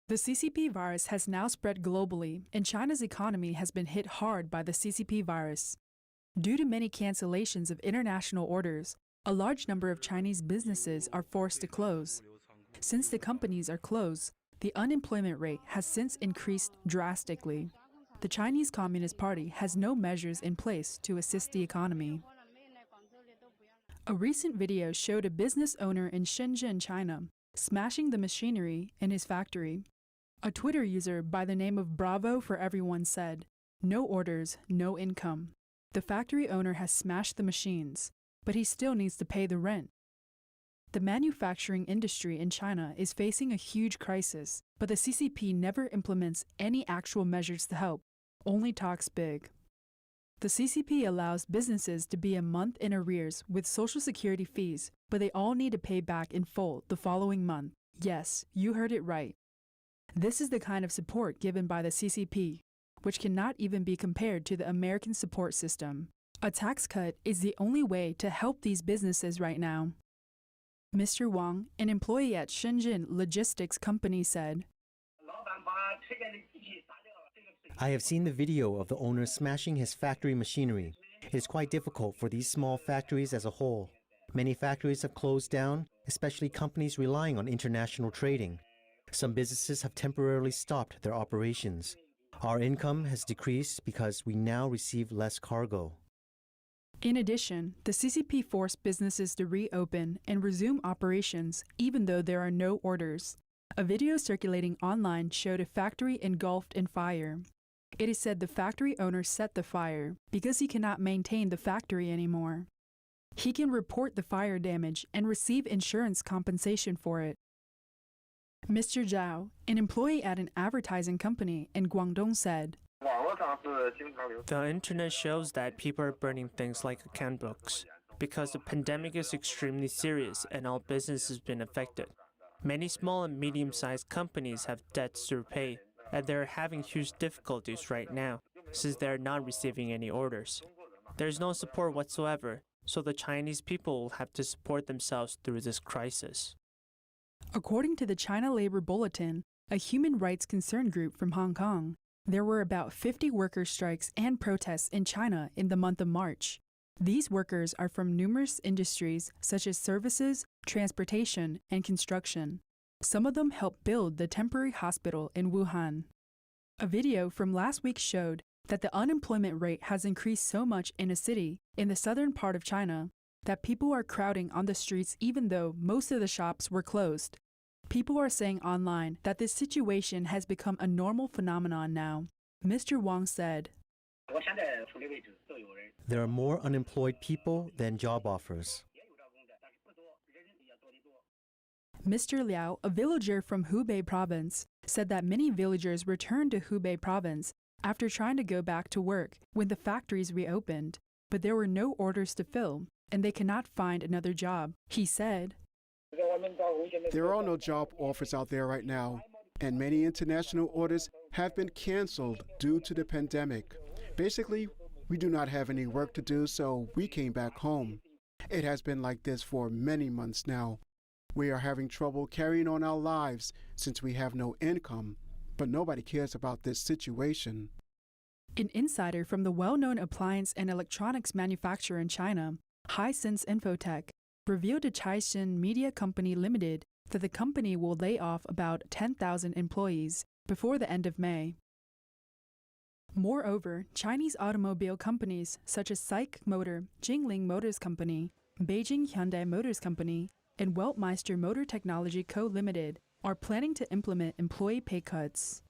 The CCP virus has now spread globally, and China's economy has been hit hard by the CCP virus. Due to many cancellations of international orders, a large number of Chinese businesses are forced to close. Since the companies are closed, the unemployment rate has since increased drastically. The Chinese Communist Party has no measures in place to assist the economy. A recent video showed a business owner in Shenzhen, China, smashing the machinery in his factory. A Twitter user by the name of Bravo for Everyone said, "No orders, no income. The factory owner has smashed the machines, but he still needs to pay the rent." The manufacturing industry in China is facing a huge crisis, but the CCP never implements any actual measures to help, only talks big. The CCP allows businesses to be a month in arrears with Social Security fees, but they all need to pay back in full the following month. Yes, you heard it right. This is the kind of support given by the CCP, which cannot even be compared to the American support system. A tax cut is the only way to help these businesses right now. Mr. Wang, an employee at Shenzhen Logistics Company, said, "I have seen the video of the owner smashing his factory machinery. It is quite difficult for these small factories as a whole. Many factories have closed down, especially companies relying on international trading. Some businesses have temporarily stopped their operations. Our income has decreased because we now receive less cargo." In addition, the CCP forced businesses to reopen and resume operations even though there are no orders. A video circulating online showed a factory engulfed in fire. It is said the factory owner set the fire because he cannot maintain the factory anymore. He can report the fire damage and receive insurance compensation for it. Mr. Zhao, an employee at an advertising company in Guangdong, said, "The internet shows that people are burning things like account books because the pandemic is extremely serious and all business has been affected. Many small and medium-sized companies have debts to repay, and they're having huge difficulties right now since they're not receiving any orders. There's no support whatsoever, so the Chinese people will have to support themselves through this crisis." According to the China Labor Bulletin, a human rights concern group from Hong Kong, there were about 50 worker strikes and protests in China in the month of March. These workers are from numerous industries such as services, transportation, and construction. Some of them helped build the temporary hospital in Wuhan. A video from last week showed that the unemployment rate has increased so much in a city in the southern part of China that people are crowding on the streets even though most of the shops were closed. People are saying online that this situation has become a normal phenomenon now. Mr. Wang said, "There are more unemployed people than job offers." Mr. Liao, a villager from Hubei province, said that many villagers returned to Hubei province after trying to go back to work when the factories reopened, but there were no orders to fill, and they cannot find another job. He said, "There are no job offers out there right now, and many international orders have been canceled due to the pandemic. Basically, we do not have any work to do, so we came back home. It has been like this for many months now. We are having trouble carrying on our lives since we have no income, but nobody cares about this situation." An insider from the well-known appliance and electronics manufacturer in China, Hisense Infotech, revealed to Caixin Media Company Limited that the company will lay off about 10,000 employees before the end of May. Moreover, Chinese automobile companies such as SAIC Motor, Jingling Motors Company, Beijing Hyundai Motors Company, and Weltmeister Motor Technology Co. Limited are planning to implement employee pay cuts.